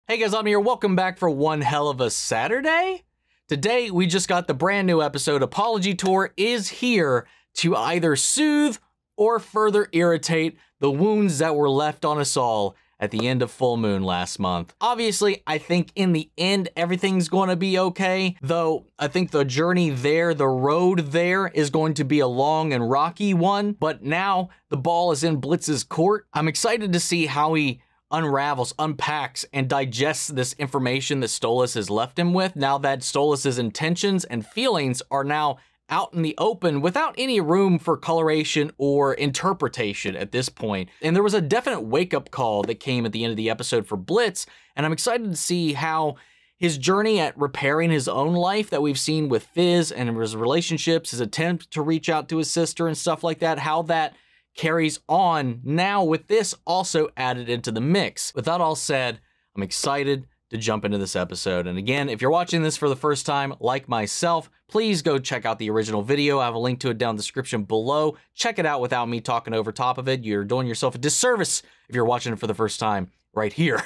Hey guys, I'm here. Welcome back for one hell of a Saturday. Today, we just got the brand new episode. Apology Tour is here to either soothe or further irritate the wounds that were left on us all at the end of full moon last month. Obviously, I think in the end, everything's going to be okay. Though, I think the journey there, the road there is going to be a long and rocky one. But now, the ball is in Blitz's court. I'm excited to see how he unravels, unpacks, and digests this information that Stolas has left him with, now that Stolas' intentions and feelings are now out in the open without any room for coloration or interpretation at this point. And there was a definite wake-up call that came at the end of the episode for Blitz, and I'm excited to see how his journey at repairing his own life that we've seen with Fizz and his relationships, his attempt to reach out to his sister and stuff like that, how that carries on now with this also added into the mix. With that all said, I'm excited to jump into this episode. And again, if you're watching this for the first time, like myself, please go check out the original video. I have a link to it down in the description below. Check it out without me talking over top of it. You're doing yourself a disservice if you're watching it for the first time right here.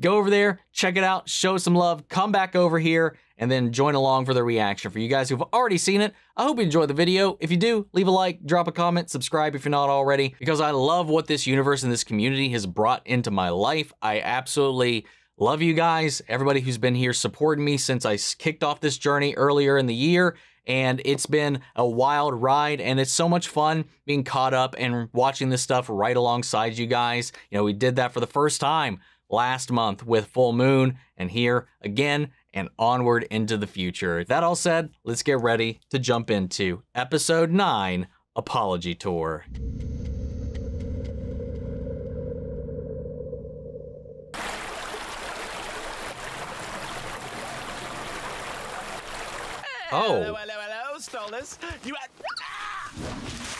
Go over there, check it out, show some love, come back over here, and then join along for the reaction. For you guys who've already seen it, I hope you enjoyed the video. If you do, leave a like, drop a comment, subscribe if you're not already, because I love what this universe and this community has brought into my life. I absolutely love you guys, everybody who's been here supporting me since I kicked off this journey earlier in the year. And it's been a wild ride, and it's so much fun being caught up and watching this stuff right alongside you guys. You know, we did that for the first time last month with full moon, and here again and onward into the future. That all said, let's get ready to jump into episode 9, Apology Tour. Hello, Stolas.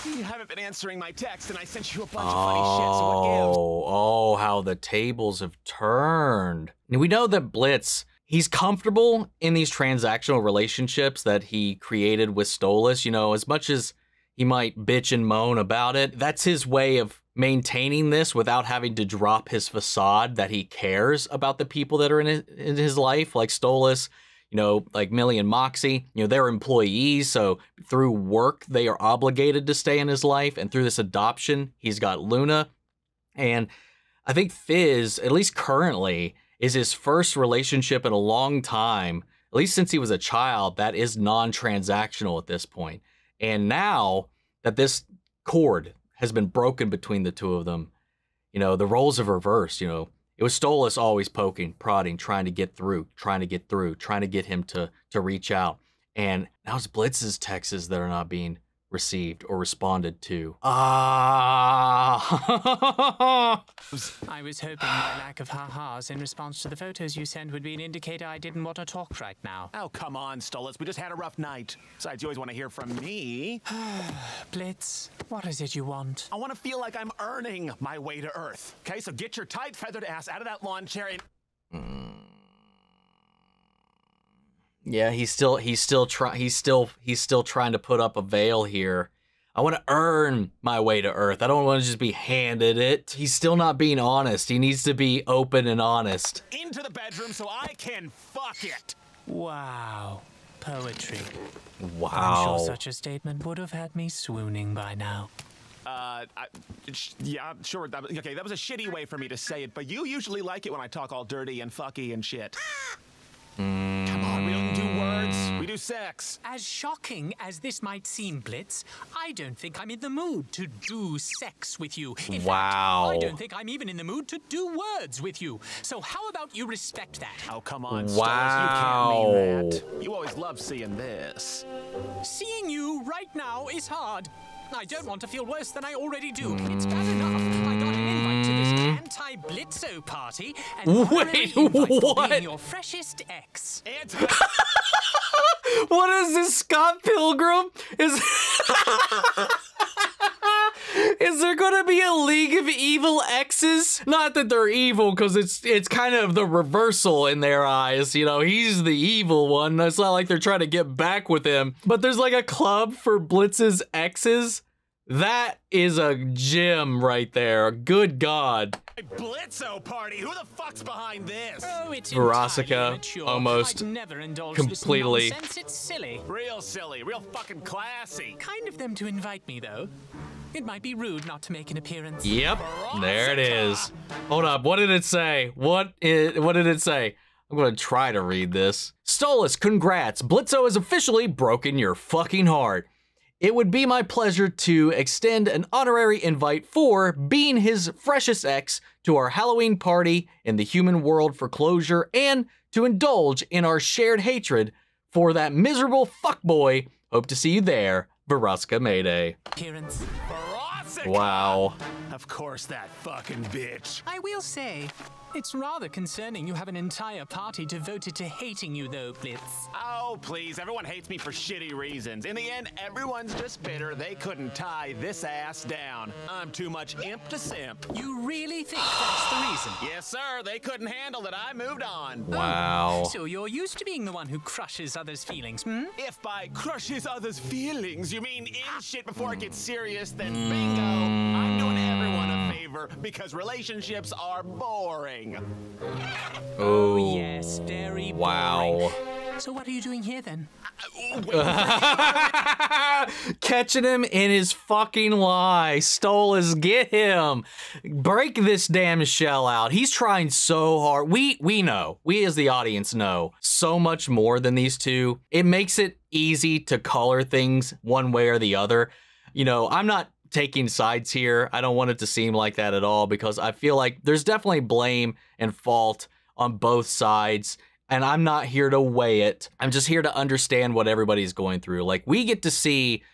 You haven't been answering my text, and I sent you a bunch of funny shit, so what gives? Oh, how the tables have turned. Now, we know that Blitz, he's comfortable in these transactional relationships that he created with Stolas. You know, as much as he might bitch and moan about it, that's his way of maintaining this without having to drop his facade that he cares about the people that are in his life, like Stolas. You know, like Millie and Moxie, you know, they're employees, so through work, they are obligated to stay in his life, and through this adoption, he's got Luna. And I think Fizz, at least currently, is his first relationship in a long time, at least since he was a child, that is non-transactional at this point. And now that this cord has been broken between the two of them, you know, the roles have reversed, you know. It was Stolas always poking, prodding, trying to get through, trying to get him to reach out. And now it's Blitz's texts that are not being received or responded to. I was hoping my lack of ha-has in response to the photos you sent would be an indicator I didn't want to talk right now. Oh, come on, Stolas. We just had a rough night. Besides, you always want to hear from me. Blitz, what is it you want? I want to feel like I'm earning my way to Earth. Okay, so get your tight feathered ass out of that lawn chair and... Yeah, he's still trying to put up a veil here. I want to earn my way to Earth. I don't want to just be handed it. He's still not being honest. He needs to be open and honest. Into the bedroom so I can fuck it. Wow. Poetry. Wow. I'm sure such a statement would have had me swooning by now. Yeah, sure. Okay, that was a shitty way for me to say it, but you usually like it when I talk all dirty and fucky and shit. Come on, we don't do words, we do sex. As shocking as this might seem, Blitz, I don't think I'm in the mood to do sex with you. In fact, I don't think I'm even in the mood to do words with you. So how about you respect that? Oh, come on, wow. Stolas, you can't mean that. You always love seeing this. Seeing you right now is hard. I don't want to feel worse than I already do. It's bad enough I got an invite to this anti-Blitzo party, and wait, what? Being your freshest ex. What is this, Scott Pilgrim? Is there gonna be a League of Evil Exes? Not that they're evil, because it's kind of the reversal in their eyes. You know, he's the evil one. It's not like they're trying to get back with him. But there's like a club for Blitz's exes. That is a gem right there. Good God. Blitzo party. Who the fuck's behind this? Oh, it's Verosika, almost I'd never indulge completely. This nonsense. It's silly. Real silly. Real fucking classy. Kind of them to invite me, though. It might be rude not to make an appearance. Yep, there it is. Hold up, what did it say? What did it say? I'm gonna try to read this. Stolas, congrats. Blitzo has officially broken your fucking heart. It would be my pleasure to extend an honorary invite for being his freshest ex to our Halloween party in the human world for closure and to indulge in our shared hatred for that miserable fuckboy. Hope to see you there, Verosika Mayday. Appearance. Verosika! Wow. Of course, that fucking bitch. I will say, it's rather concerning you have an entire party devoted to hating you, though, Blitz. Oh, please. Everyone hates me for shitty reasons. In the end, everyone's just bitter they couldn't tie this ass down. I'm too much imp to simp. You really think that's the reason? Yes, sir. They couldn't handle it. I moved on. Wow. So you're used to being the one who crushes others' feelings, hmm? If by crushes others' feelings you mean in shit before it gets serious, then bingo. I'm doing everyone a favor because relationships are boring. Oh, Yes, very boring. wow. So what are you doing here, then? Catching him in his fucking lie. Stolas, get him. Break this damn shell out. He's trying so hard. We know. We as the audience know so much more than these two. It makes it easy to color things one way or the other. You know, I'm not taking sides here. I don't want it to seem like that at all because I feel like there's definitely blame and fault on both sides. And I'm not here to weigh it. I'm just here to understand what everybody's going through. Like, we get to see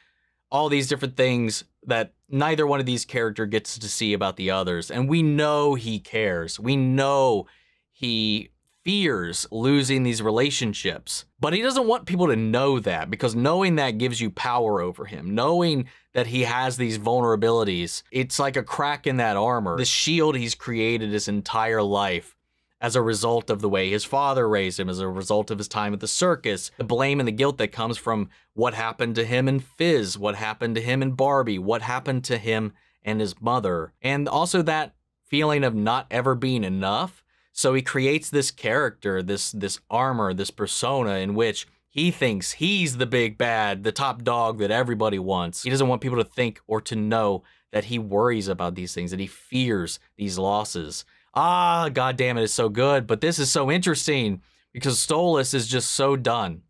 all these different things that neither one of these characters gets to see about the others. And we know he cares. We know he fears losing these relationships. But he doesn't want people to know that because knowing that gives you power over him. Knowing that he has these vulnerabilities, it's like a crack in that armor. The shield he's created his entire life as a result of the way his father raised him, as a result of his time at the circus, the blame and the guilt that comes from what happened to him in Fizz, what happened to him in Barbie, what happened to him and his mother, and also that feeling of not ever being enough. So he creates this character, this armor, this persona in which he thinks he's the big bad, the top dog that everybody wants. He doesn't want people to think or to know that he worries about these things, that he fears these losses. Ah, God damn it, it's so good. But this is so interesting because Stolas is just so done.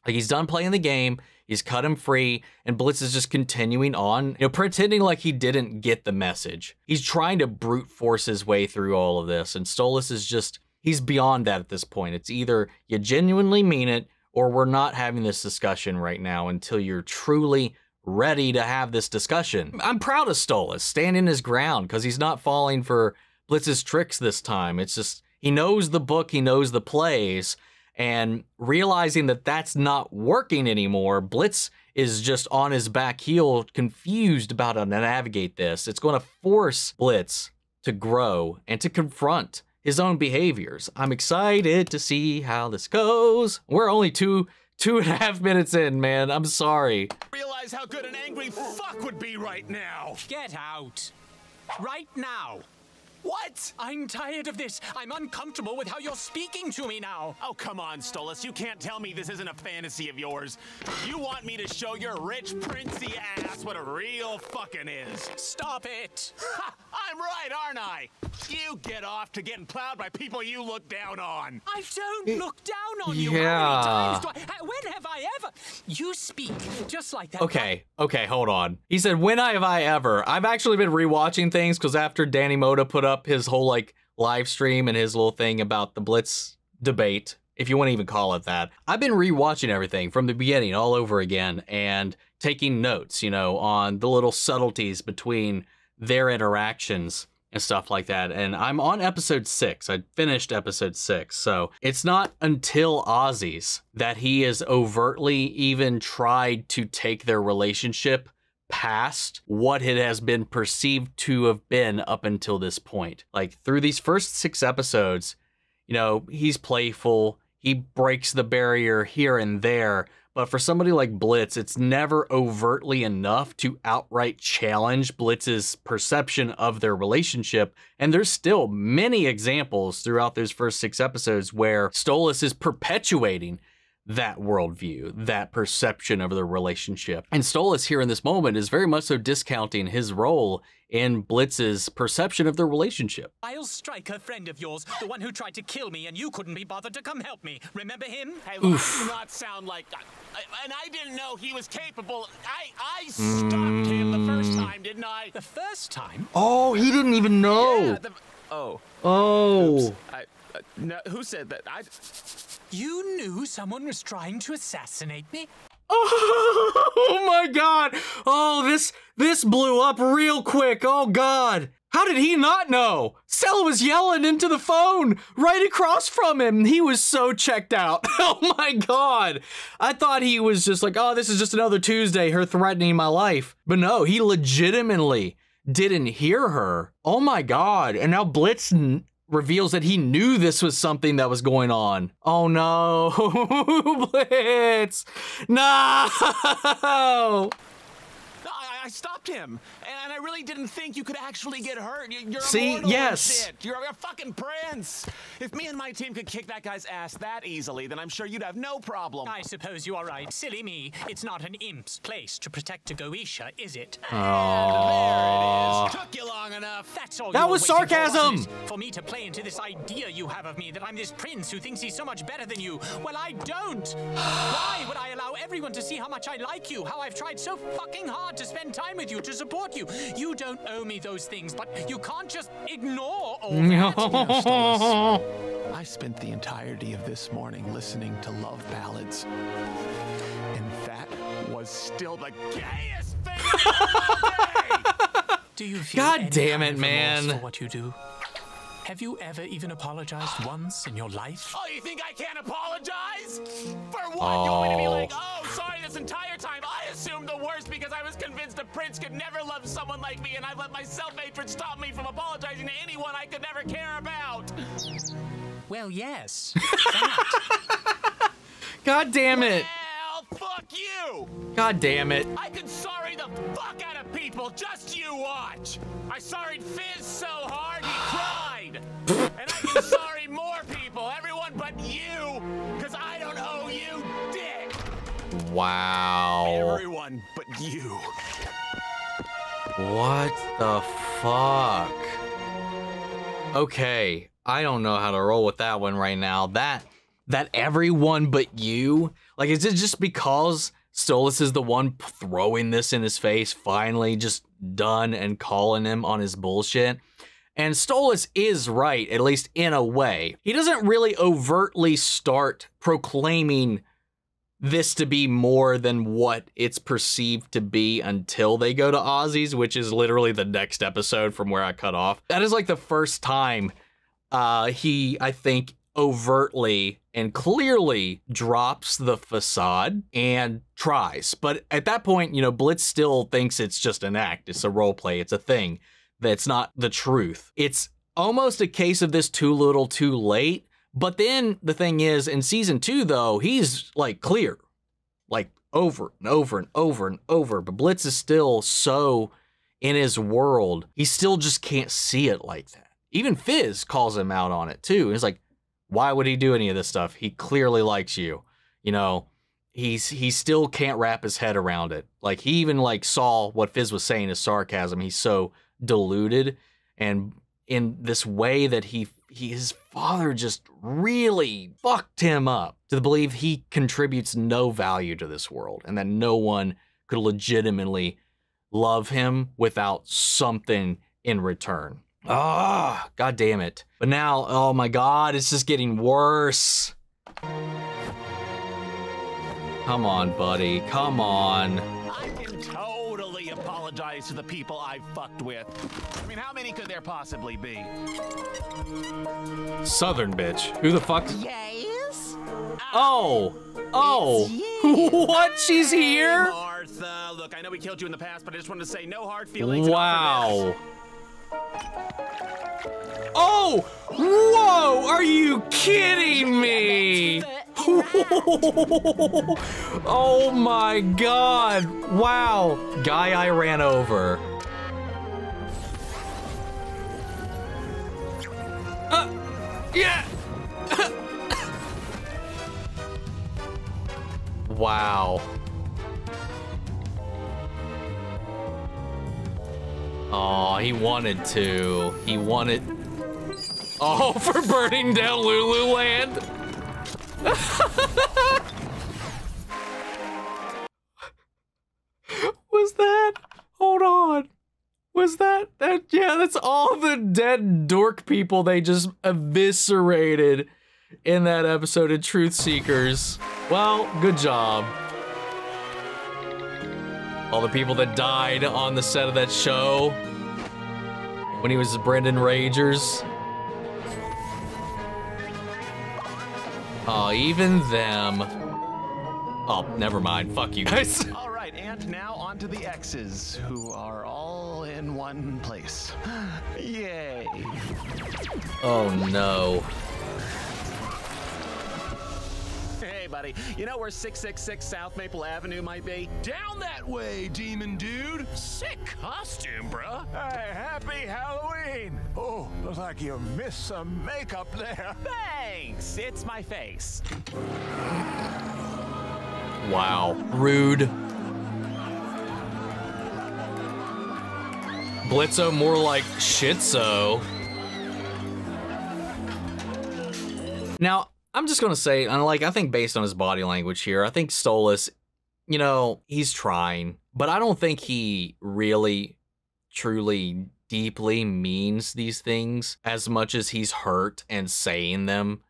Like, he's done playing the game. He's cut him free. And Blitz is just continuing on, you know, pretending like he didn't get the message. He's trying to brute force his way through all of this. And Stolas is just, he's beyond that at this point. It's either you genuinely mean it or we're not having this discussion right now until you're truly ready to have this discussion. I'm proud of Stolas standing his ground because he's not falling for Blitz's tricks this time. It's just, he knows the book, he knows the plays, and realizing that that's not working anymore, Blitz is just on his back heel, confused about how to navigate this. It's going to force Blitz to grow and to confront his own behaviors. I'm excited to see how this goes. We're only two and a half minutes in, man. I'm sorry. Realize how good an angry fuck would be right now. Get out. Right now. What? I'm tired of this. I'm uncomfortable with how you're speaking to me now. Oh, come on, Stolas. You can't tell me this isn't a fantasy of yours. You want me to show your rich, princey ass what a real fucking is. Stop it. Ha! I'm right, aren't I? You get off to getting plowed by people you look down on. I don't look down on you. Yeah. How many times do I... When have I ever... You speak just like that. Okay, hold on. He said, when have I ever? I've actually been rewatching things because after Danny Moda put up his whole like live stream and his little thing about the Blitz debate, if you want to even call it that, I've been rewatching everything from the beginning all over again and taking notes, you know, on the little subtleties between their interactions and stuff like that. And I'm on episode 6. I finished episode 6. So it's not until Ozzy's that he has overtly even tried to take their relationship past what it has been perceived to have been up until this point. Like, through these first 6 episodes, you know, he's playful, he breaks the barrier here and there, But for somebody like Blitz, it's never overtly enough to outright challenge Blitz's perception of their relationship. And there's still many examples throughout those first 6 episodes where Stolas is perpetuating that worldview, that perception of their relationship. And Stolas here in this moment is very much so discounting his role in Blitz's perception of their relationship. I'll strike a friend of yours, the one who tried to kill me and you couldn't be bothered to come help me. Remember him? Hey, look, I do not sound like... and I didn't know he was capable. I stopped him the first time, didn't I? The first time? Oh, he didn't even know. Yeah, oh. Oh. Oops. No, who said that? You knew someone was trying to assassinate me? Oh my God. Oh, this blew up real quick. Oh God. How did he not know? Stella was yelling into the phone right across from him. He was so checked out. Oh my God. I thought he was just like, oh, this is just another Tuesday, her threatening my life. But no, he legitimately didn't hear her. Oh my God. And now Blitz reveals that he knew this was something that was going on. Oh no, Blitz, no! I stopped him, and I really didn't think you could actually get hurt. You're See, yes. Shit. You're a fucking prince. If me and my team could kick that guy's ass that easily, then I'm sure you'd have no problem. I suppose you are right. Silly me. It's not an imp's place to protect a Goetia, is it? And there it is. Took you long enough. That's all. That was sarcasm. For me to play into this idea you have of me that I'm this prince who thinks he's so much better than you. Well, I don't. Why would I allow everyone to see how much I like you? How I've tried so fucking hard to spend time with you, to support you. You don't owe me those things, but you can't just ignore all that. Stolas, I spent the entirety of this morning listening to love ballads, and that was still the gayest thing all day. Do you feel God damn it, remorse man. for what you do? Have you ever even apologized once in your life? Oh, you think I can't apologize? For what? You want me to be like, oh, sorry, this entire time I assumed the worst because I was convinced a prince could never love someone like me, and I've let my self-hatred stop me from apologizing to anyone I could never care about. Well, yes. God damn it. Well, fuck you. God damn it. I could sorry the fuck out of people. Just you watch. I sorried Fizz so hard he cried. And I can sorry more people, everyone but you, because I don't owe you dick. Wow. Everyone but you. What the fuck? Okay, I don't know how to roll with that one right now. That everyone but you? Like, is it just because Stolas is the one throwing this in his face, finally just done and calling him on his bullshit? And Stolas is right, at least in a way. He doesn't really overtly start proclaiming this to be more than what it's perceived to be until they go to Ozzy's, which is literally the next episode from where I cut off. That is like the first time he, I think, overtly and clearly drops the facade and tries. But at that point, you know, Blitz still thinks it's just an act. It's a role play. It's a thing. That's not the truth. It's almost a case of this too little too late. But then the thing is, in season 2, though, he's like clear, like over and over and over and over. But Blitz is still so in his world, he still just can't see it like that. Even Fizz calls him out on it too. He's like, why would he do any of this stuff? He clearly likes you. You know, he still can't wrap his head around it. Like, he even like saw what Fizz was saying as sarcasm. He's so deluded, and in this way that his father just really fucked him up to believe he contributes no value to this world and that no one could legitimately love him without something in return. Ah, God damn it. But now, oh my God, it's just getting worse. Come on, buddy, come on. I can totally apologize to the people I fucked with. I mean, how many could there possibly be? Southern bitch. Who the fuck? Yes? Oh. What? She's here? Martha, look, I know we killed you in the past, but I just wanted to say no hard feelings. Wow. Oh! Whoa! Are you kidding me? Oh my god. Wow. Guy I ran over. Yeah. Wow. Oh, he wanted to. He wanted... Oh, for burning down Lululand. Was that? Hold on. Was that? Yeah, that's all the dead dork people they just eviscerated in that episode of Truth Seekers. Well, good job. All the people that died on the set of that show when he was Brendan Ragers. Oh, even them. Oh, never mind. Fuck you guys. All right, and now on to the X's, who are all in one place. Yay. Oh, no. Hey, buddy, you know where 666 South Maple Avenue might be? Down that way, demon dude. Sick costume, bruh. Hey, happy Halloween! Oh, looks like you missed some makeup there. Thanks. It's my face. Wow. Rude. Blitzo more like shitzo. Now, I'm just gonna say, I think based on his body language here, I think Stolas, you know, he's trying, but I don't think he really, truly, deeply means these things as much as he's hurt and saying them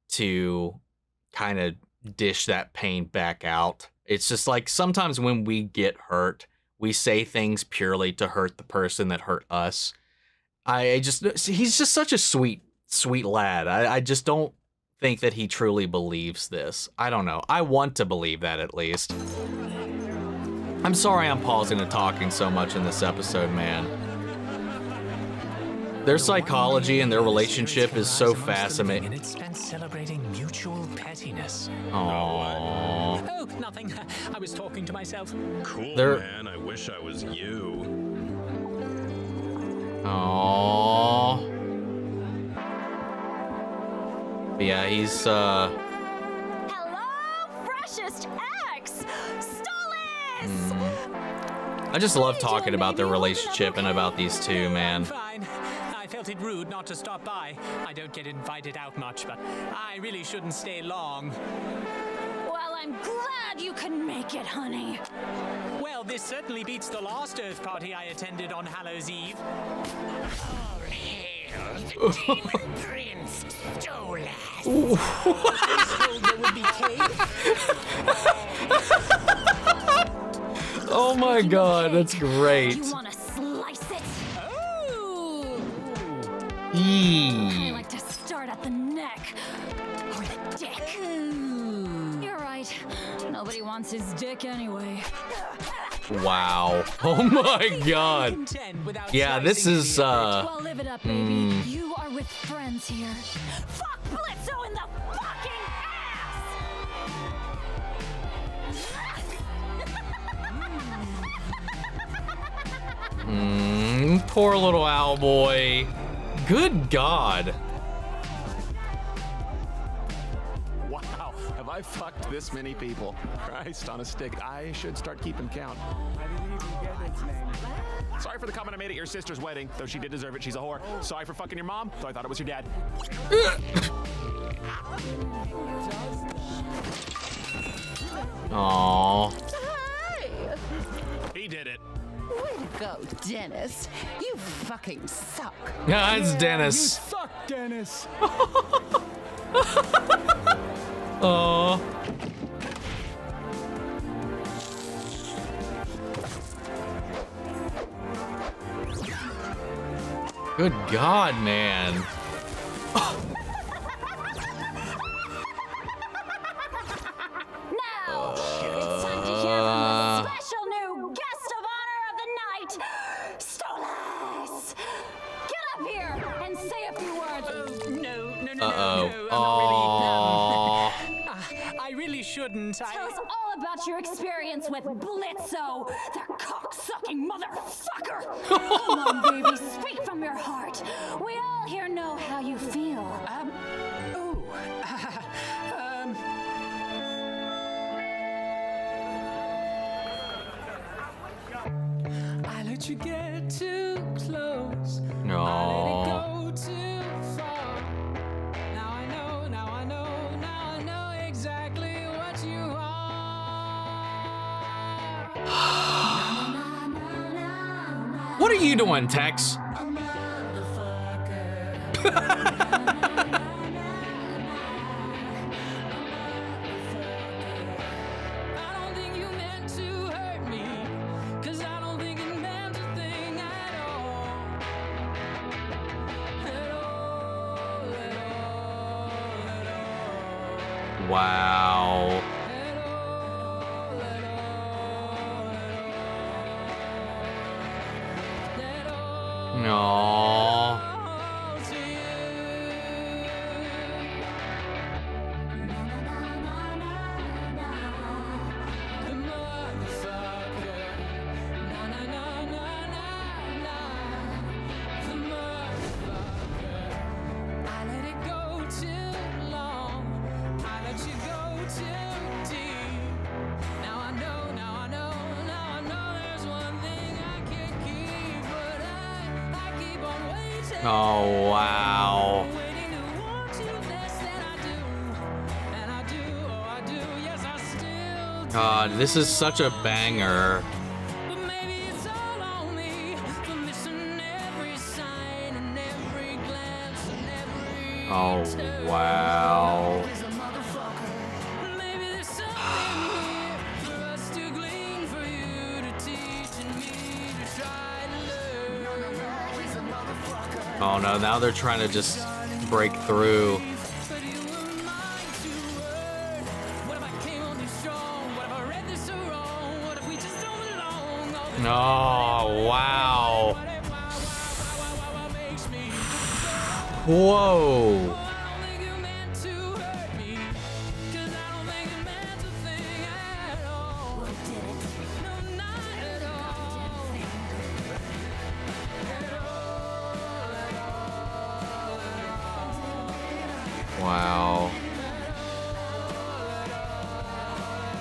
to kind of dish that pain back out. It's just like sometimes when we get hurt, we say things purely to hurt the person that hurt us. He's just such a sweet lad. I just don't think that he truly believes this. I don't know. I want to believe that at least. I'm sorry I'm pausing and talking so much in this episode, man. Their psychology and their relationship is so fascinating. Minutes spent celebrating mutual pettiness. Aww. Oh, nothing. I was talking to myself. Cool, They're... man. I wish I was you. Aww. But yeah, he's Hello, freshest X, Stolas. I just love talking about their relationship and about these two, man. Fine. I felt it rude not to stop by. I don't get invited out much, but I really shouldn't stay long. Well, I'm glad you can make it, honey. Well, this certainly beats the last Earth party I attended on Hallows Eve. All hail the demon prince, Stolas. There would be cake. Oh my god, that's great. You want to slice it? Oh! I Eee. like to start at the neck or the dick. You're right. Nobody wants his dick anyway. Wow. Oh my god. Yeah, this is, Well, live it up, baby. You are with friends here. Fuck Blitzo in the fucking ass! Poor little owl boy. Good god. Wow, have I fucked this many people? Christ on a stick, I should start keeping count. I didn't even get its name. Sorry for the comment I made at your sister's wedding, though she did deserve it, she's a whore. Sorry for fucking your mom, though I thought it was your dad. Aww. He did it. Way to go, Dennis. You fucking suck. Yeah, it's You Dennis. suck, Dennis. Aww. Good god, man. Now, it's time to hear from the special new guest of honor of the night, Stolas. Get up here and say a few words. No, Uh-oh. I'm not really. Aww. I shouldn't. Tell us all about your experience with Blitzo, that cock-sucking motherfucker. Come on, baby, speak from your heart. We all here know how you feel. I let you get too close. No. I let it go too far. Now I know, now I know, now I know exactly what you are. What are you doing, Tex? Wow. No. Oh, wow. God, this is such a banger. Oh, wow. Oh no, now they're trying to just break through. Oh, wow. Whoa. Wow.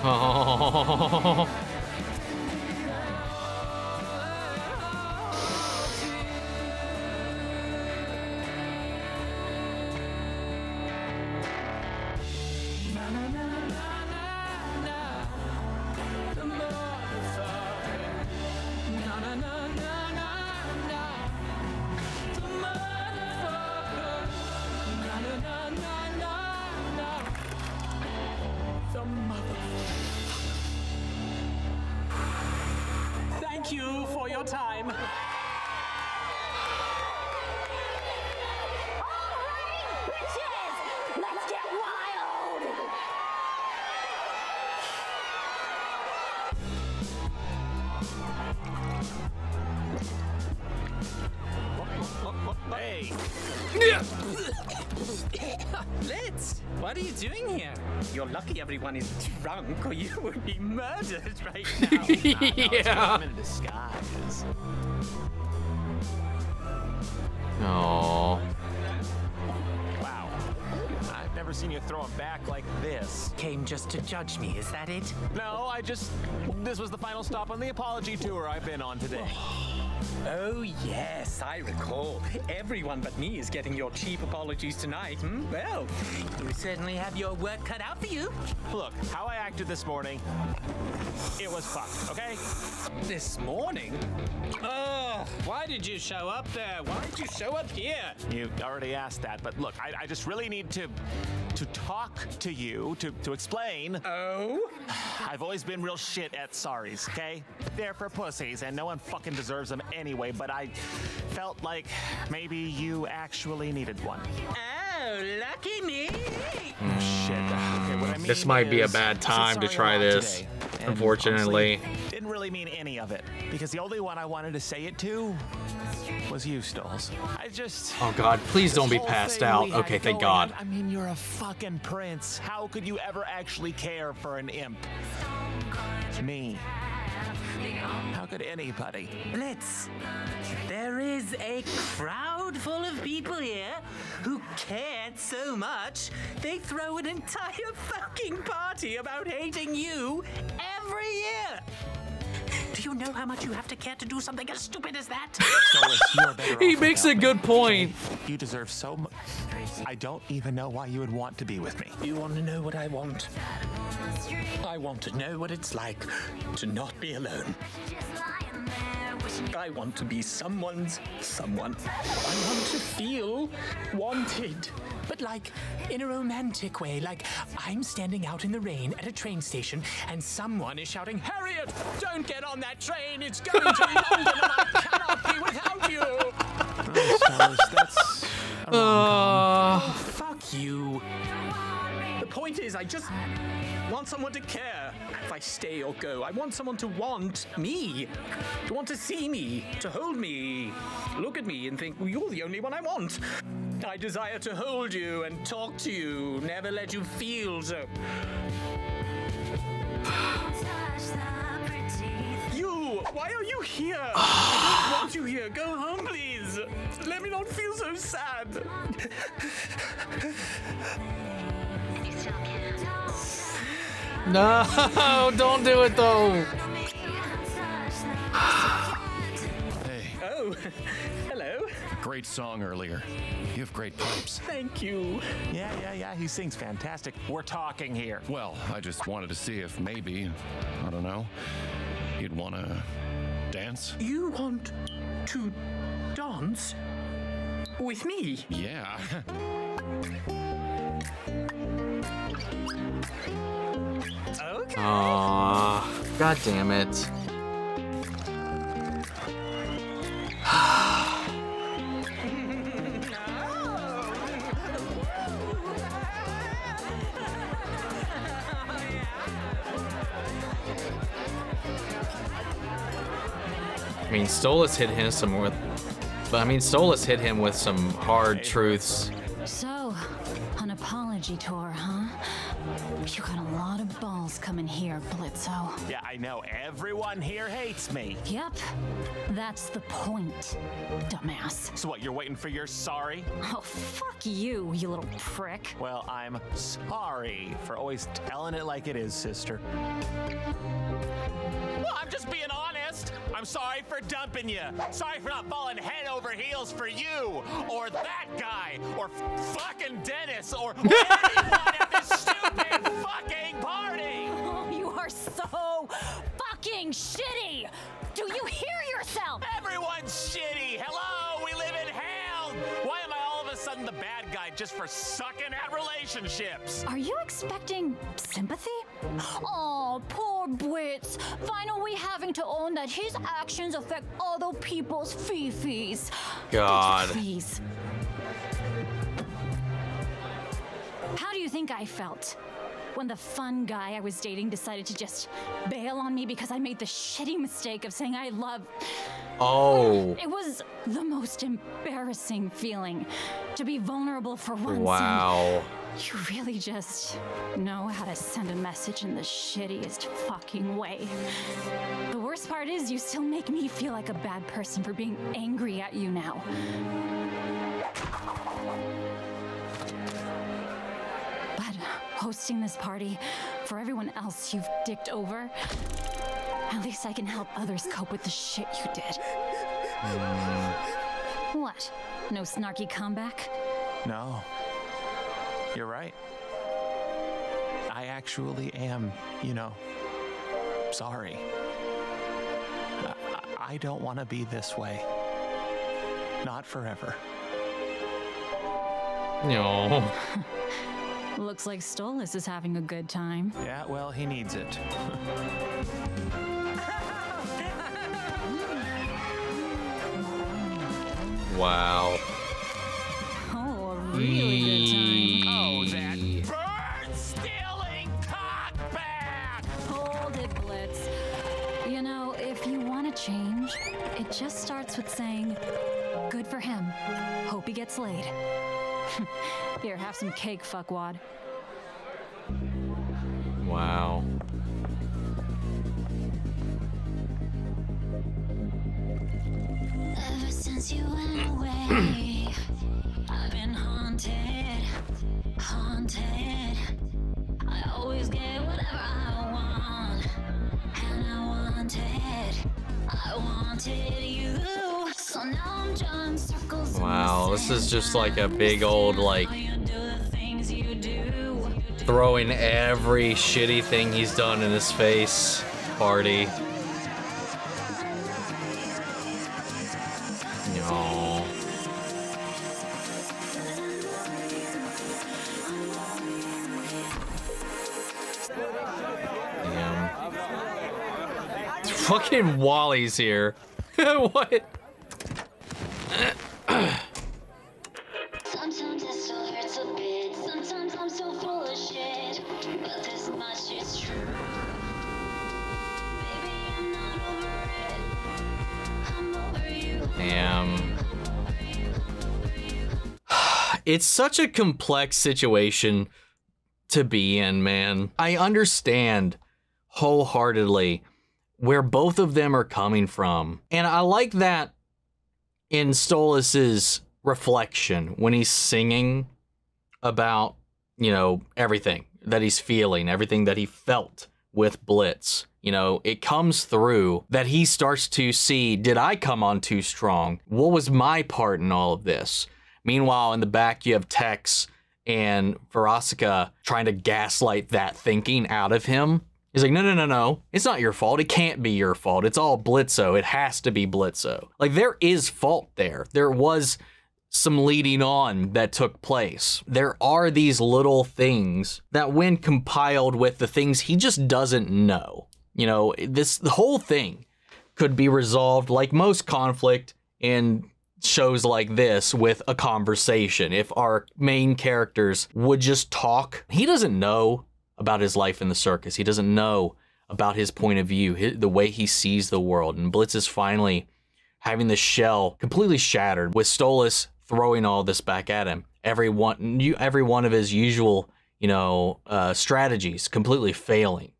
Oh. Thank you for your time. Alright, bitches! Let's get wild! Hey! Blitz, what are you doing here? You're lucky everyone is drunk or you would be murdered right now. Yeah. I'm in disguise. Oh. Wow. I've never seen you throw it back like this. Came just to judge me, is that it? No, this was the final stop on the apology tour I've been on today. Oh, yes, I recall. Everyone but me is getting your cheap apologies tonight. Well, you certainly have your work cut out for you. Look, how I acted this morning, it was fucked, okay? This morning? Oh, why did you show up there? Why did you show up here? You already asked that, but look, I just really need to talk to you, to explain. Oh? I've always been real shit at sorries, okay? They're for pussies, and no one fucking deserves them anyway, but I felt like maybe you actually needed one. Oh, lucky me. Shit. Okay, what I mean This might be a is, bad I said time to sorry try a lot this, today, and unfortunately. honestly, didn't really mean any of it. because the only one I wanted to say it to was you, Stoles. I just... Oh God, please don't be passed out. Okay, thank God. I mean, you're a fucking prince. How could you ever actually care for an imp? Me. How could anybody? Blitz, there is a crowd full of people here who cared so much they throw an entire fucking party about hating you every year. Do you know how much you have to care to do something as stupid as that? Stolas, you're better He off makes a without good me. point. You deserve so much. I don't even know why you would want to be with me. You want to know what I want? I want to know what it's like to not be alone. I want to be someone's someone. I want to feel wanted. But like, in a romantic way, like I'm standing out in the rain at a train station and someone is shouting, "Harriet, don't get on that train, it's going to London and I cannot be without you." Oh, Stolas, that's a rom-com. Fuck you. The point is, I just want someone to care if I stay or go. I want someone to want me, to want to see me, to hold me, look at me and think, well, you're the only one I want. I desire to hold you and talk to you, never let you feel so. You, why are you here? I don't want you here. Go home, please. Let me not feel so sad. No, don't do it though. Hey, Oh, hello. great song earlier. You have great pipes. Thank you. Yeah, he sings fantastic. We're talking here. Well, I just wanted to see if maybe, I don't know, you'd want to dance? You want to dance with me? Yeah. Okay. Aww, God damn it. I mean, Stolas hit him with some hard truths. So, an apology tour, huh? You got a lot of balls coming here, Blitzo. Yeah, I know. Everyone here hates me. Yep, that's the point, dumbass. So what, you're waiting for your sorry? Oh, fuck you, you little prick. Well, I'm sorry for always telling it like it is, sister. Well, I'm just being honest. I'm sorry for dumping you. Sorry for not falling head over heels for you, or that guy, or fucking Dennis, or anyone at this stupid fucking party. Oh, you are so fucking shitty. Do you hear yourself? Everyone's shitty. Hello, we live in hell. Why am I all of a sudden the bad guy just for sucking at relationships? Are you expecting sympathy? Oh, poor Blitz. Finally having to own that his actions affect other people's fifis. God. Please. How do you think I felt when the fun guy I was dating decided to just bail on me because I made the shitty mistake of saying I love... Oh. It was the most embarrassing feeling to be vulnerable for once. Wow. And you really just know how to send a message in the shittiest fucking way. The worst part is you still make me feel like a bad person for being angry at you now. But hosting this party for everyone else you've dicked over, at least I can help others cope with the shit you did. What? No snarky comeback? No. You're right. I actually am, sorry. I don't want to be this way. Not forever. No. Looks like Stolas is having a good time. Yeah, well, he needs it. Wow. Oh, a really good time. Oh, that bird-stealing cockback! Hold it, Blitz. You know, if you want to change, just starts with saying, "Good for him. Hope he gets laid." Here, have some cake, fuckwad. Wow. Ever since you went away, I've been haunted, haunted. I always get whatever I want, and I wanted you. So now I'm drawing circles. Wow, this is just like a big old, like, throwing every shitty thing he's done in his face party. No. Damn. Fucking Wally's here. What? Sometimes it still hurts a bit. Sometimes I'm so full of shit. But this much is true. Baby, I'm not over it. I'm over you. Damn. It's such a complex situation to be in, man. I understand wholeheartedly where both of them are coming from. And I like that in Stolas's reflection when he's singing about, you know, everything that he's feeling, everything that he felt with Blitz. You know, it comes through that he starts to see, did I come on too strong? What was my part in all of this? Meanwhile, in the back, you have Tex and Verosika trying to gaslight that thinking out of him. He's like, no, no, no, no. It's not your fault. It can't be your fault. It's all Blitzo. It has to be Blitzo. Like, there is fault there. There was some leading on that took place. There are these little things that when compiled with the things he just doesn't know, you know, the whole thing could be resolved like most conflict in shows like this with a conversation. If our main characters would just talk, he doesn't know about his life in the circus. He doesn't know about his point of view, the way he sees the world. And Blitz is finally having the shell completely shattered with Stolas throwing all this back at him. Every one of his usual, you know, strategies completely failing,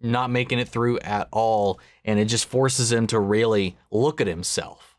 not making it through at all. And it just forces him to really look at himself.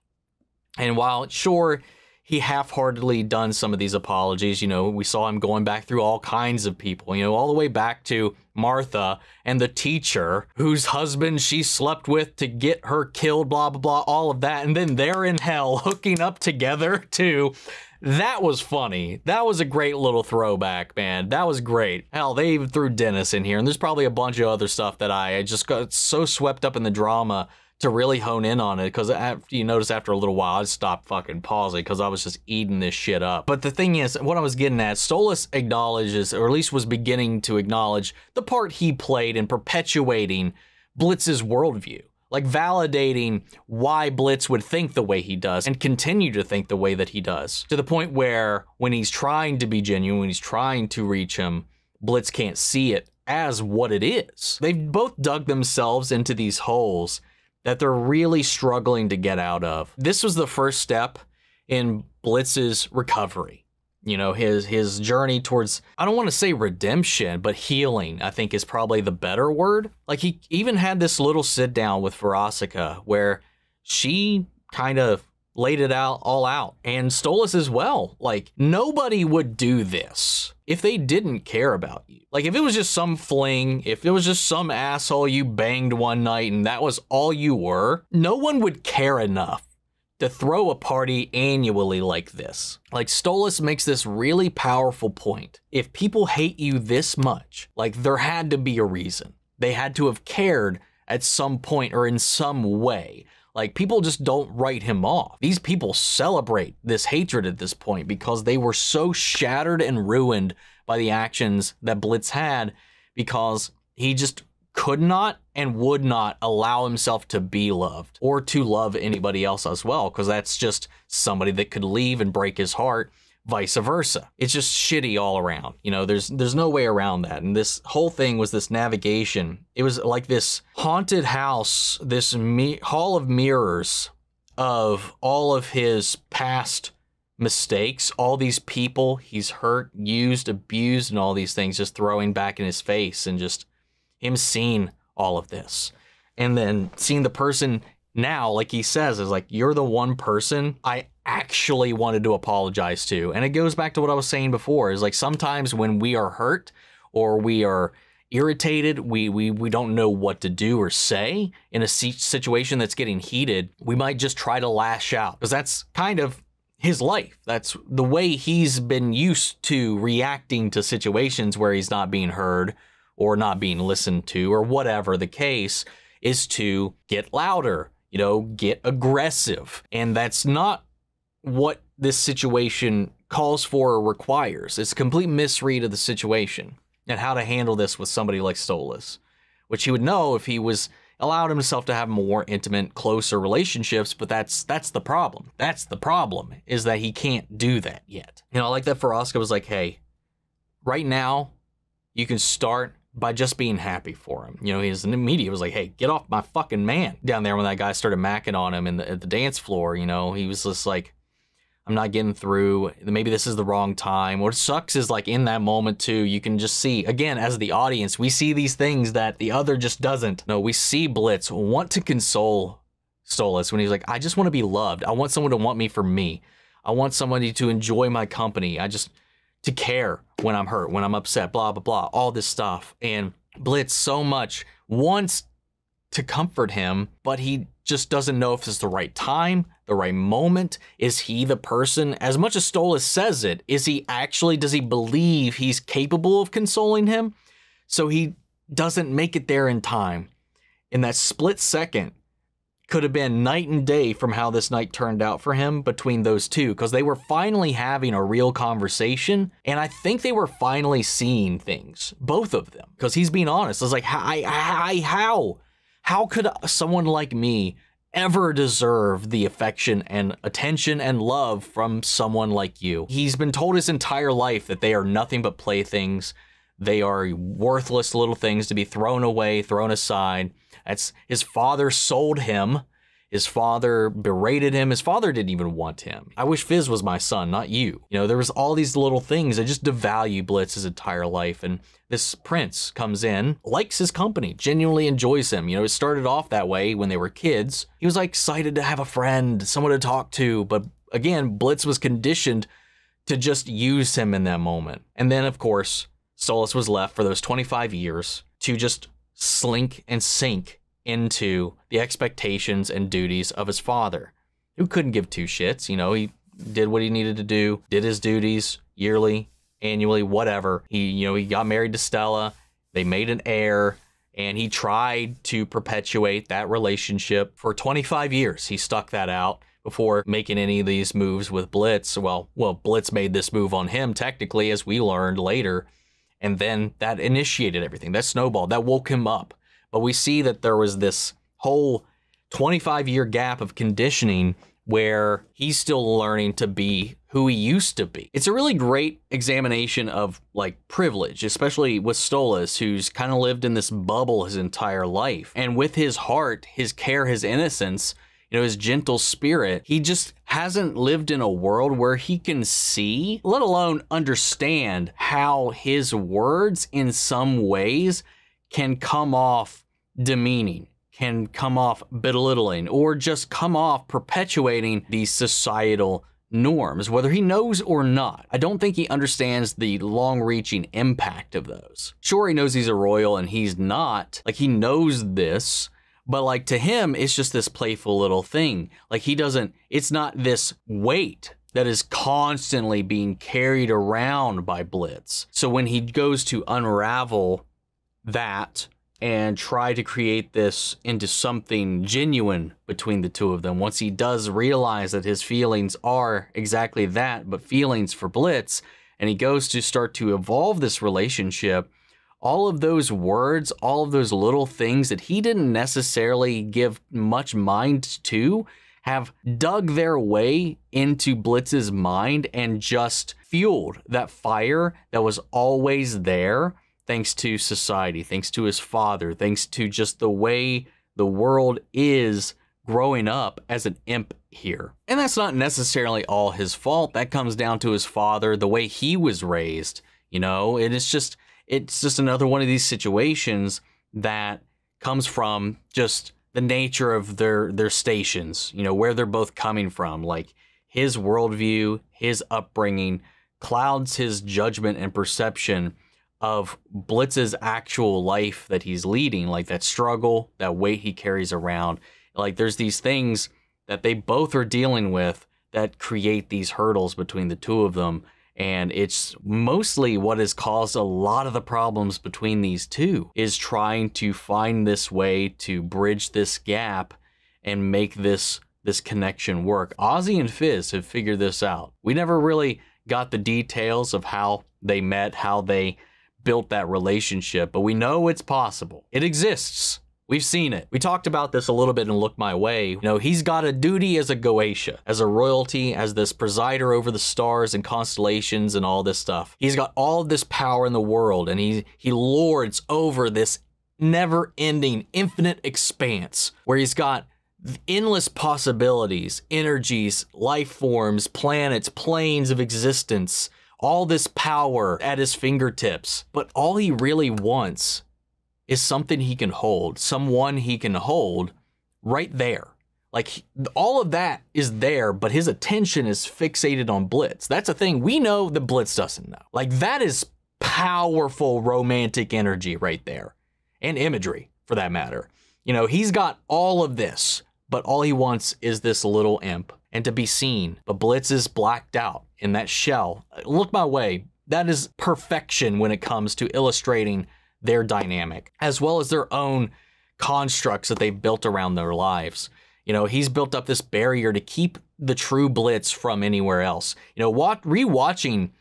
And while, sure, he half-heartedly done some of these apologies, you know, we saw him going back through all kinds of people, you know, all the way back to Martha and the teacher whose husband she slept with to get her killed, blah, blah, blah, all of that. And then they're in hell hooking up together too. That was funny. That was a great little throwback, man. That was great. Hell, they even threw Dennis in here. And there's probably a bunch of other stuff that I just got so swept up in the drama to really hone in on it, because you notice after a little while I stopped fucking pausing because I was just eating this shit up. But the thing is, what I was getting at, Stolas acknowledges, or at least was beginning to acknowledge, the part he played in perpetuating Blitz's worldview, like validating why Blitz would think the way he does and continue to think the way that he does, to the point where when he's trying to be genuine, when he's trying to reach him, Blitz can't see it as what it is. They've both dug themselves into these holes that they're really struggling to get out of. This was the first step in Blitz's recovery. You know, his journey towards, I don't want to say redemption, but healing, I think is probably the better word. Like, he even had this little sit down with Verosika where she kind of laid it all out. And Stolas as well. Like, nobody would do this if they didn't care about you. Like, if it was just some fling, if it was just some asshole you banged one night and that was all you were, no one would care enough to throw a party annually like this. Like, Stolas makes this really powerful point. If people hate you this much, like, there had to be a reason. They had to have cared at some point or in some way. Like, people just don't write him off. These people celebrate this hatred at this point because they were so shattered and ruined by the actions that Blitz had, because he just could not and would not allow himself to be loved or to love anybody else as well, because that's just somebody that could leave and break his heart, vice versa. It's just shitty all around. You know, there's no way around that. And this whole thing was this navigation. It was like this haunted house, this hall of mirrors of all of his past mistakes, all these people he's hurt, used, abused, and all these things just throwing back in his face, and just him seeing all of this. And then seeing the person now, like he says, is like, you're the one person I actually wanted to apologize to. And it goes back to what I was saying before, is like sometimes when we are hurt or we are irritated, we don't know what to do or say in a situation that's getting heated, we might just try to lash out, because that's kind of his life. That's the way he's been used to reacting to situations where he's not being heard or not being listened to, or whatever the case, is to get louder, you know, get aggressive. And that's not what this situation calls for or requires. It's a complete misread of the situation and how to handle this with somebody like Stolas, which he would know if he was allowed himself to have more intimate, closer relationships. But that's the problem. That's the problem, is that he can't do that yet. You know, I like that Verosika was like, hey, right now you can start by just being happy for him. You know, his immediate was like, hey, get off my fucking man. Down there when that guy started macking on him at the dance floor, you know, he was just like, I'm not getting through. Maybe this is the wrong time. What sucks is, like, in that moment too, you can just see, again, as the audience, we see these things that the other just doesn't. No, we see Blitz want to console Stolas when he's like, I just want to be loved. I want someone to want me for me. I want somebody to enjoy my company. To care when I'm hurt, when I'm upset, blah, blah, blah, all this stuff. And Blitz so much wants to comfort him, but he just doesn't know if it's the right time, the right moment. Is he the person, as much as Stolas says it, does he believe he's capable of consoling him? So he doesn't make it there in time. In that split second, could have been night and day from how this night turned out for him between those two, because they were finally having a real conversation, and I think they were finally seeing things, both of them, because he's being honest. It's like, how could someone like me ever deserve the affection and attention and love from someone like you? He's been told his entire life that they are nothing but playthings. They are worthless little things to be thrown away, thrown aside. That's, his father sold him. His father berated him. His father didn't even want him. I wish Fizz was my son, not you. You know, there was all these little things that just devalue Blitz his entire life. And this prince comes in, likes his company, genuinely enjoys him. You know, it started off that way when they were kids. He was like excited to have a friend, someone to talk to. But again, Blitz was conditioned to just use him in that moment. And then, of course, Stolas was left for those 25 years to just slink and sink into the expectations and duties of his father, who couldn't give two shits. You know, he did what he needed to do, did his duties yearly, annually, whatever. He got married to Stella. They made an heir, and he tried to perpetuate that relationship for 25 years. He stuck that out before making any of these moves with Blitz. Well, Blitz made this move on him, technically, as we learned later. And then that initiated everything. That snowballed. That woke him up. But we see that there was this whole 25-year gap of conditioning where he's still learning to be who he used to be. It's a really great examination of, like, privilege, especially with Stolas, who's kind of lived in this bubble his entire life. And with his heart, his care, his innocence, you know, his gentle spirit, he just hasn't lived in a world where he can see, let alone understand, how his words in some ways can come off demeaning, can come off belittling, or just come off perpetuating these societal norms, whether he knows or not. I don't think he understands the long-reaching impact of those. Sure, he knows he's a royal and he's not. Like, he knows this, but like, to him, it's just this playful little thing. Like, it's not this weight that is constantly being carried around by Blitz. So when he goes to unravel that and try to create this into something genuine between the two of them, once he does realize that his feelings are exactly that, but feelings for Blitz, and he goes to start to evolve this relationship, all of those words, all of those little things that he didn't necessarily give much mind to, have dug their way into Blitz's mind and just fueled that fire that was always there, thanks to society, thanks to his father, thanks to just the way the world is growing up as an imp here. And that's not necessarily all his fault. That comes down to his father, the way he was raised, you know, and it's just another one of these situations that comes from just the nature of their stations, you know, where they're both coming from. Like his worldview, his upbringing clouds his judgment and perception of Blitz's actual life that he's leading, like that struggle, that weight he carries around. Like there's these things that they both are dealing with that create these hurdles between the two of them. And it's mostly what has caused a lot of the problems between these two, is trying to find this way to bridge this gap and make this connection work. Ozzy and Fizz have figured this out. We never really got the details of how they met, how they built that relationship, but we know it's possible. It exists. We've seen it. We talked about this a little bit in Look My Way. You know, he's got a duty as a Goetia, as a royalty, as this presider over the stars and constellations and all this stuff. He's got all of this power in the world, and he lords over this never-ending, infinite expanse where he's got endless possibilities, energies, life forms, planets, planes of existence, all this power at his fingertips. But all he really wants is something he can hold, someone he can hold right there. Like all of that is there, but his attention is fixated on Blitz. That's a thing we know that Blitz doesn't know. Like that is powerful romantic energy right there, and imagery for that matter. You know, he's got all of this, but all he wants is this little imp and to be seen. But Blitz is blacked out in that shell. Look My Way. That is perfection when it comes to illustrating their dynamic, as well as their own constructs that they've built around their lives. You know, he's built up this barrier to keep the true Blitz from anywhere else. You know, rewatching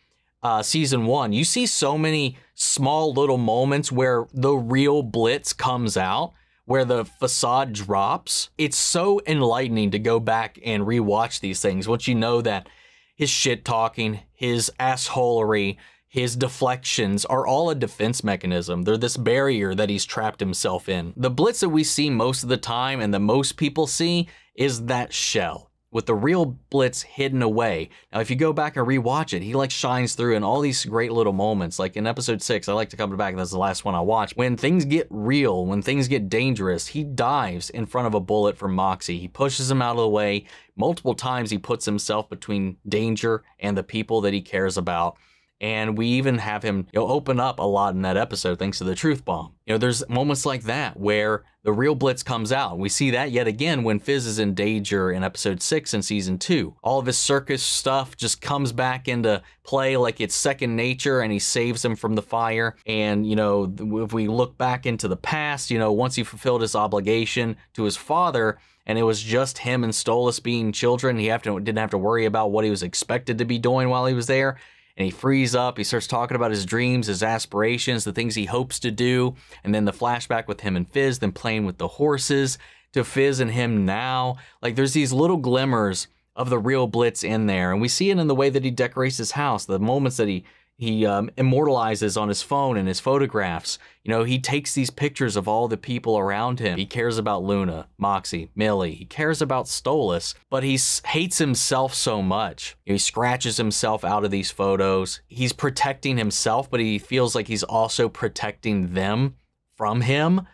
season 1, you see so many small little moments where the real Blitz comes out, where the facade drops. It's so enlightening to go back and rewatch these things once you know that his shit talking, his assholery, his deflections are all a defense mechanism. They're this barrier that he's trapped himself in. The Blitz that we see most of the time and that most people see is that shell with the real Blitz hidden away. Now, if you go back and rewatch it, he like shines through in all these great little moments. Like in episode 6, I like to come back, that's the last one I watched. When things get real, when things get dangerous, he dives in front of a bullet from Moxie. He pushes him out of the way. Multiple times he puts himself between danger and the people that he cares about. And we even have him, you know, open up a lot in that episode thanks to the truth bomb. You know, there's moments like that where the real Blitz comes out. We see that yet again when Fizz is in danger in episode 6 in season 2. All of his circus stuff just comes back into play like it's second nature, and he saves him from the fire. And, you know, if we look back into the past, you know, once he fulfilled his obligation to his father, and it was just him and Stolas being children, he didn't have to worry about what he was expected to be doing while he was there. And he frees up, he starts talking about his dreams, his aspirations, the things he hopes to do. And then the flashback with him and Fizz, then playing with the horses, to Fizz and him now. Like there's these little glimmers of the real Blitz in there. And we see it in the way that he decorates his house, the moments that he immortalizes on his phone and his photographs. You know, he takes these pictures of all the people around him. He cares about Luna, Moxie, Millie. He cares about Stolas, but he hates himself so much. He scratches himself out of these photos. He's protecting himself, but he feels like he's also protecting them from him.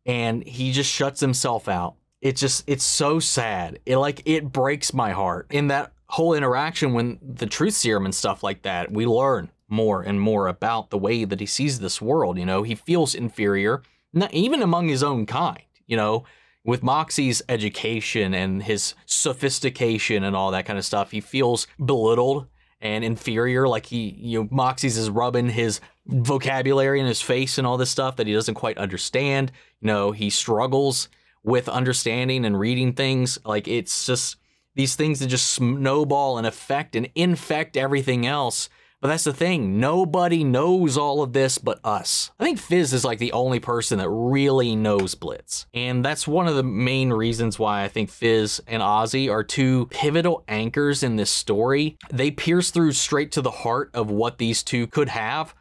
And he just shuts himself out. It's so sad. It breaks my heart. In that whole interaction when the truth serum and stuff like that, we learn more and more about the way that he sees this world. You know, he feels inferior, not even among his own kind, you know, with Moxie's education and his sophistication and all that kind of stuff. He feels belittled and inferior, like Moxie's is rubbing his vocabulary in his face and all this stuff that he doesn't quite understand. You know, he struggles with understanding and reading things. Like it's just these things that just snowball and affect and infect everything else. But that's the thing, nobody knows all of this but us. I think Fizz is like the only person that really knows Blitz. And that's one of the main reasons why I think Fizz and Ozzy are two pivotal anchors in this story. They pierce through straight to the heart of what these two could have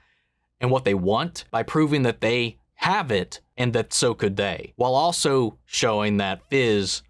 and what they want by proving that they have it and that so could they, while also showing that Fizz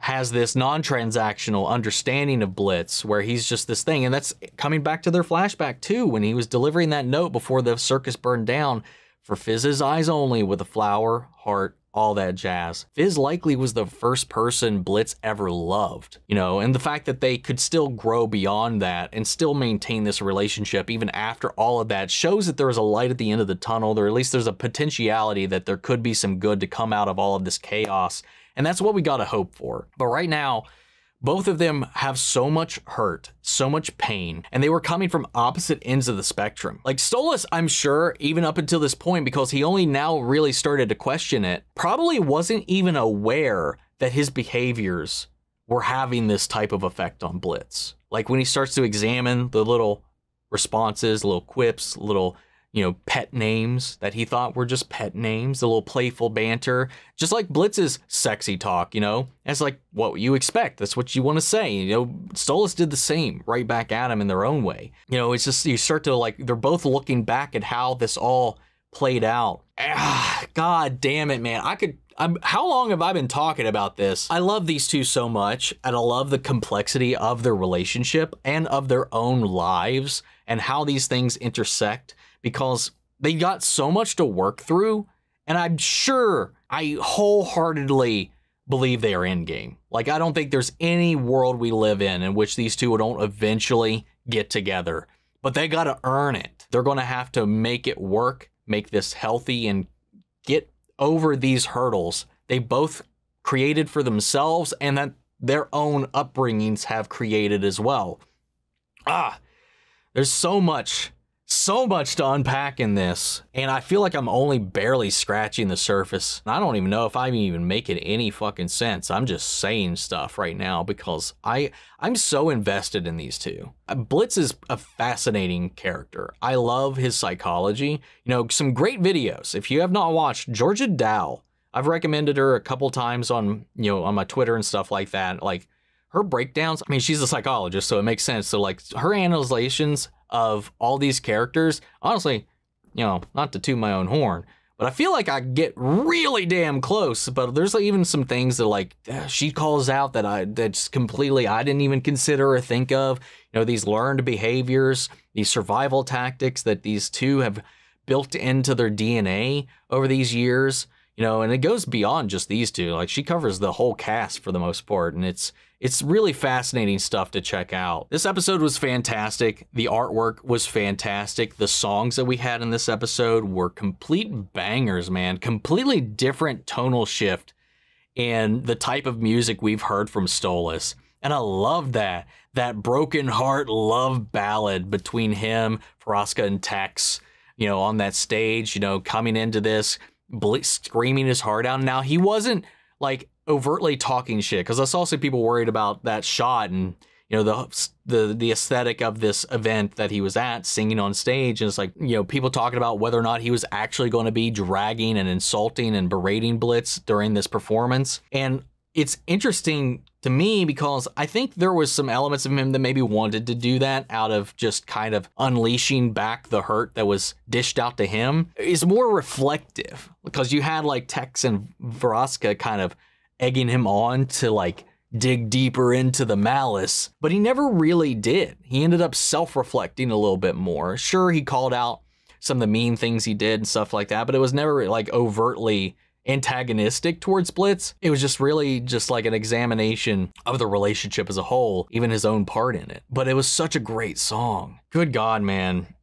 has this non-transactional understanding of Blitz where he's just this thing. And that's coming back to their flashback too, when he was delivering that note before the circus burned down for Fizz's eyes only with a flower, heart, all that jazz. Fizz likely was the first person Blitz ever loved, you know, and the fact that they could still grow beyond that and still maintain this relationship even after all of that shows that there is a light at the end of the tunnel, or at least there's a potentiality that there could be some good to come out of all of this chaos. And that's what we gotta hope for. But right now, both of them have so much hurt, so much pain, and they were coming from opposite ends of the spectrum. Like Stolas, I'm sure, even up until this point, because he only now really started to question it, probably wasn't even aware that his behaviors were having this type of effect on Blitz. Like when he starts to examine the little responses, little quips, little, you know, pet names that he thought were just pet names, the little playful banter, just like Blitz's sexy talk, you know, it's like what you expect. That's what you want to say. You know, Stolas did the same right back at him in their own way. You know, it's just, you start to like, they're both looking back at how this all played out. God damn it, man. How long have I been talking about this? I love these two so much, and I love the complexity of their relationship and of their own lives and how these things intersect, because they got so much to work through, and I'm sure, I wholeheartedly believe they are endgame. Like, I don't think there's any world we live in which these two don't eventually get together, but they gotta earn it. They're gonna have to make it work, make this healthy, and get over these hurdles they both created for themselves and that their own upbringings have created as well. There's so much to unpack in this, and I feel like I'm only barely scratching the surface. I don't even know if I'm even making any fucking sense. I'm just saying stuff right now because I'm so invested in these two. Blitz is a fascinating character. I love his psychology. You know, some great videos. If you have not watched Georgia Dow, I've recommended her a couple times on, you know, on my Twitter and stuff like that. Like her breakdowns, I mean, she's a psychologist, so it makes sense. So like her analyzations of all these characters, honestly, you know, not to toot my own horn, but I feel like I get really damn close. But there's like even some things that like she calls out that that's completely I didn't even consider or think of. You know, these learned behaviors, these survival tactics that these two have built into their DNA over these years. You know, and it goes beyond just these two. Like she covers the whole cast for the most part, and it's really fascinating stuff to check out. This episode was fantastic. The artwork was fantastic. The songs that we had in this episode were complete bangers, man. Completely different tonal shift in the type of music we've heard from Stolas. And I love that broken heart love ballad between him, Verosika, and Tex, you know, on that stage, you know, coming into this, Blitz screaming his heart out. Now, he wasn't like overtly talking shit, because I saw some people worried about that shot and, you know, the aesthetic of this event that he was at, singing on stage. And it's like, you know, people talking about whether or not he was actually going to be dragging and insulting and berating Blitz during this performance. And it's interesting to me because I think there was some elements of him that maybe wanted to do that out of just kind of unleashing back the hurt that was dished out to him. Is more reflective because you had like Tex and Verosika kind of egging him on to like dig deeper into the malice, but he never really did. He ended up self-reflecting a little bit more. Sure, he called out some of the mean things he did and stuff like that, but it was never like overtly antagonistic towards Blitz. It was just really just like an examination of the relationship as a whole, even his own part in it. But it was such a great song. Good God, man.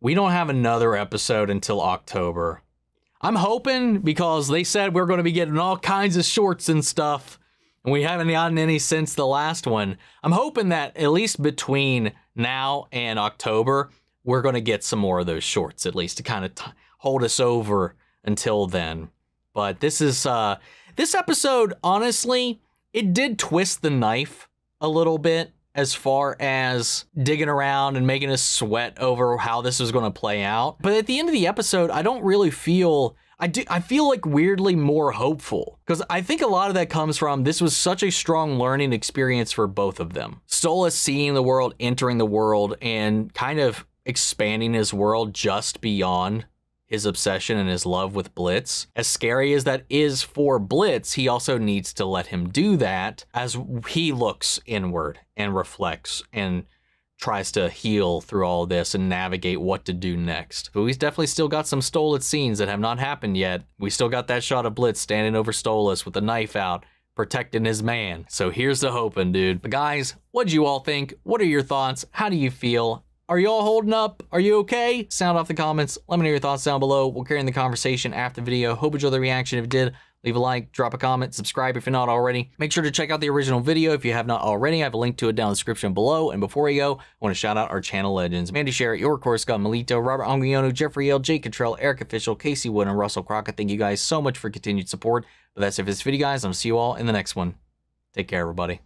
We don't have another episode until October. I'm hoping, because they said we're going to be getting all kinds of shorts and stuff, and we haven't gotten any since the last one. I'm hoping that at least between now and October, we're going to get some more of those shorts, at least to kind of hold us over until then. But this is, this episode, honestly, it did twist the knife a little bit as far as digging around and making us sweat over how this was going to play out. But at the end of the episode, I don't really feel, I feel like weirdly more hopeful, because I think a lot of that comes from this was such a strong learning experience for both of them. Stolas seeing the world, entering the world, and kind of expanding his world just beyond his obsession and his love with Blitz. As scary as that is for Blitz, he also needs to let him do that as he looks inward and reflects and tries to heal through all this and navigate what to do next. But we've definitely still got some Stolas scenes that have not happened yet. We still got that shot of Blitz standing over Stolas with the knife out, protecting his man. So here's the hoping, dude. But guys, what'd you all think? What are your thoughts? How do you feel? Are you all holding up? Are you okay? Sound off the comments. Let me know your thoughts down below. We'll carry on the conversation after the video. Hope you enjoyed the reaction. If you did, leave a like, drop a comment, subscribe if you're not already. Make sure to check out the original video if you have not already. I have a link to it down in the description below. And before we go, I want to shout out our channel legends. Mandy Sherritt, Your Course Scott Melito, Robert Anguiano, Jeffrey L, Jake Cottrell, Eric Official, Casey Wood, and Russell Crockett. Thank you guys so much for continued support. But that's it for this video, guys. I'll see you all in the next one. Take care, everybody.